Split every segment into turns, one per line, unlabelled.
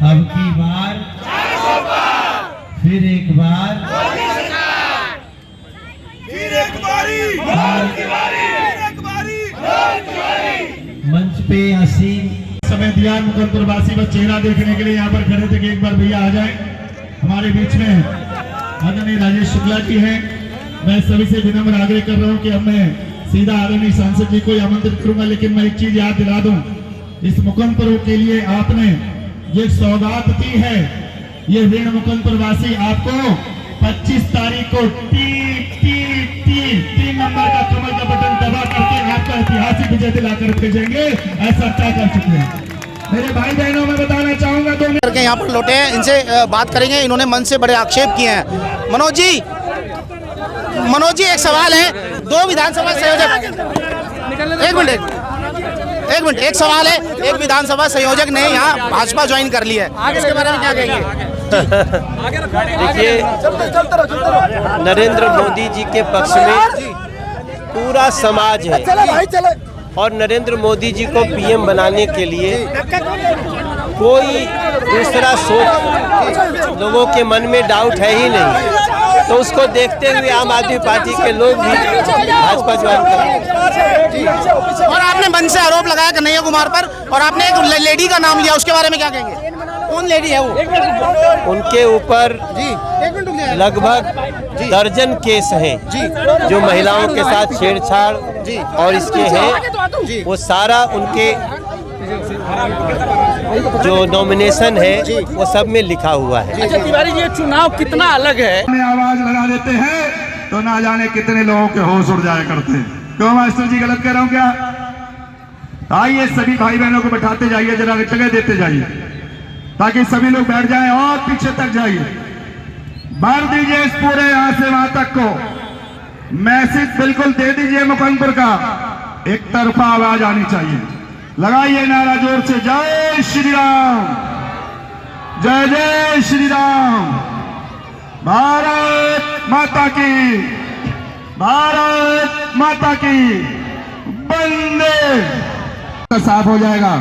अब की बार फिर एक बार मंच पे हसीन
समय दिया मुकंदपुर वासी का चेहरा देखने के लिए यहाँ पर खड़े थे कि एक बार भैया आ जाए हमारे बीच में। आदरणीय राजेश शुक्ला जी हैं। मैं सभी से विनम्र आग्रह कर रहा हूँ कि अब मैं सीधा आदरणीय सांसद जी को आमंत्रित करूंगा, लेकिन मैं एक चीज याद दिला दूं, इस मुकंदपुर के लिए आपने ये सौगात दी है, ये ऋण मुकंदपुर वासी आपको 25 तारीख को तीन नंबर का कमल का बटन दबा करके आपका ऐतिहासिक विजय दिलाकर भेजेंगे, ऐसा तय कर चुके हैं। मेरे भाई बहनों में बताना चाहूंगा तो
करके यहाँ पर लौटे हैं, इनसे बात करेंगे। इन्होंने मन से बड़े आक्षेप किए हैं। मनोज जी एक सवाल है, दो विधानसभा संयोजक, एक मिनट एक सवाल है, एक विधानसभा संयोजक ने यहाँ भाजपा ज्वाइन कर ली है, इसके बारे में क्या कहेंगे?
देखिए, नरेंद्र मोदी जी के पक्ष में पूरा समाज है और नरेंद्र मोदी जी को पीएम बनाने के लिए कोई दूसरा सोच लोगों के मन में डाउट है ही नहीं। तो उसको देखते हुए आम आदमी पार्टी के लोग भी भाजपा ज्वाइन करेंगे।
और आपने मन से आरोप लगाया कन्हैया कुमार पर, और आपने एक लेडी का नाम लिया, उसके बारे में क्या कहेंगे? कौन लेडी है वो?
उनके ऊपर लगभग दर्जन केस हैं जो महिलाओं के साथ छेड़छाड़ और इसके हैं, वो सारा उनके जो नॉमिनेशन है वो सब में लिखा हुआ है।
अच्छा तिवारी जी, ये चुनाव कितना अलग है?
आवाज लगा देते हैं तो ना जाने कितने लोगों के होश उड़ जाया करते हैं। क्यों मास्टर जी, गलत कह रहा हूँ क्या? आइए सभी भाई बहनों को बैठाते जाइए, जरा जगह देते जाइए ताकि सभी लोग बैठ जाएं और पीछे तक जाइए। भर दीजिए इस पूरे यहाँ से वहां तक को मैसेज बिल्कुल दे दीजिए मुकंदपुर का, एक तरफा आवाज आनी चाहिए। लगाइए नारा जोर से, जय श्री राम, जय जय श्री राम, भारत माता की, भारत माता की, वंदे। साफ हो जाएगा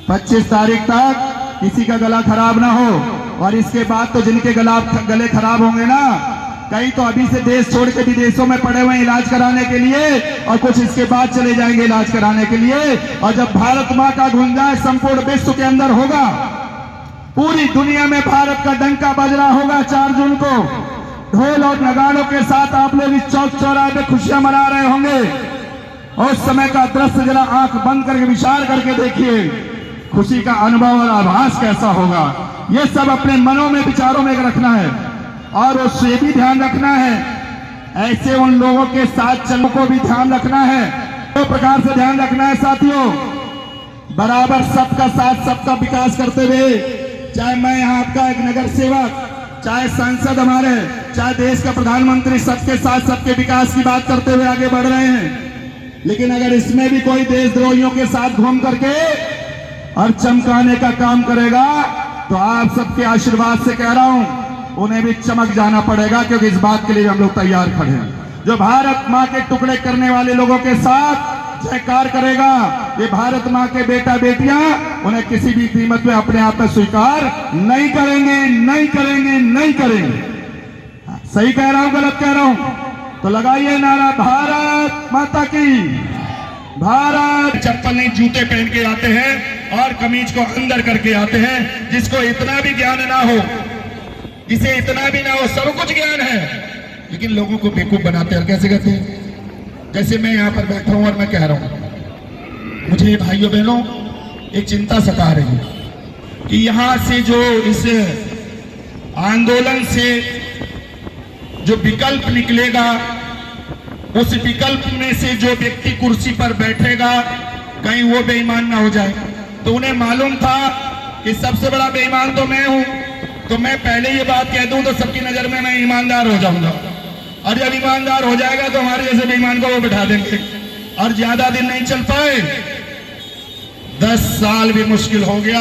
25 तारीख तक, किसी का गला खराब ना हो। और इसके बाद तो जिनके गले खराब होंगे ना, कई तो अभी से देश छोड़ के विदेशों में पड़े हुए इलाज कराने के लिए, और कुछ इसके बाद चले जाएंगे इलाज कराने के लिए। और जब भारत माँ का गुंजाइश संपूर्ण विश्व के अंदर होगा, पूरी दुनिया में भारत का डंका बज रहा होगा 4 जून को, ढोल और नगाड़ों के साथ आप लोग इस चौक चौराहे पे खुशियां मना रहे होंगे। और उस समय का दृश्य जरा आंख बंद करके विचार करके देखिए, खुशी का अनुभव और आभास कैसा होगा। ये सब अपने मनों में, विचारों में रखना है, और उससे भी ध्यान रखना है, ऐसे उन लोगों के साथ चलने को भी ध्यान रखना है। दो प्रकार से ध्यान रखना है साथियों, बराबर सबका साथ सबका विकास करते हुए, चाहे मैं यहाँ आपका एक नगर सेवक, चाहे सांसद हमारे, चाहे देश का प्रधानमंत्री, सबके साथ सबके विकास की बात करते हुए आगे बढ़ रहे हैं। लेकिन अगर इसमें भी कोई देशद्रोहियों के साथ घूम करके और चमकाने का काम करेगा, तो आप सबके आशीर्वाद से कह रहा हूं, उन्हें भी चमक जाना पड़ेगा, क्योंकि इस बात के लिए हम लोग तैयार खड़े हैं। जो भारत माँ के टुकड़े करने वाले लोगों के साथ जयकार करेगा, ये भारत माँ के बेटा बेटियां उन्हें किसी भी कीमत में अपने आप में स्वीकार नहीं करेंगे, नहीं करेंगे, नहीं करेंगे। सही कह रहा हूं, गलत कह रहा हूं? तो लगाइए नारा, भारत माता की, भारत। चप्पल नहीं, जूते पहन के आते हैं और कमीज को अंदर करके आते हैं। जिसको इतना भी ज्ञान ना हो, जिसे इतना भी ना हो, सब कुछ ज्ञान है, लेकिन लोगों को बेवकूफ बनाते हैं। कैसे कहते हैं? जैसे मैं यहाँ पर बैठा हूं और मैं कह रहा हूं, मुझे भाइयों बहनों एक चिंता सता रही है कि यहां से जो इस आंदोलन से जो विकल्प निकलेगा, उस विकल्प में से जो व्यक्ति कुर्सी पर बैठेगा, कहीं वो बेईमान ना हो जाए। तो उन्हें मालूम था कि सबसे बड़ा बेईमान तो मैं हूं, तो मैं पहले ये बात कह दूं तो सबकी नजर में मैं ईमानदार हो जाऊंगा, और जब ईमानदार हो जाएगा तो हमारे जैसे बेईमान को वो बिठा देंगे, और ज्यादा दिन नहीं चल पाए, 10 साल भी मुश्किल हो गया,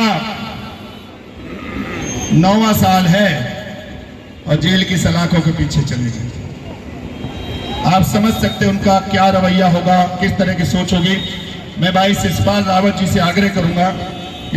9वां साल है और जेल की सलाखों के पीछे चले गए। आप समझ सकते हैं उनका क्या रवैया होगा, किस तरह की सोच होगी। मैं भाई शिषपाल रावत जी से आग्रह करूंगा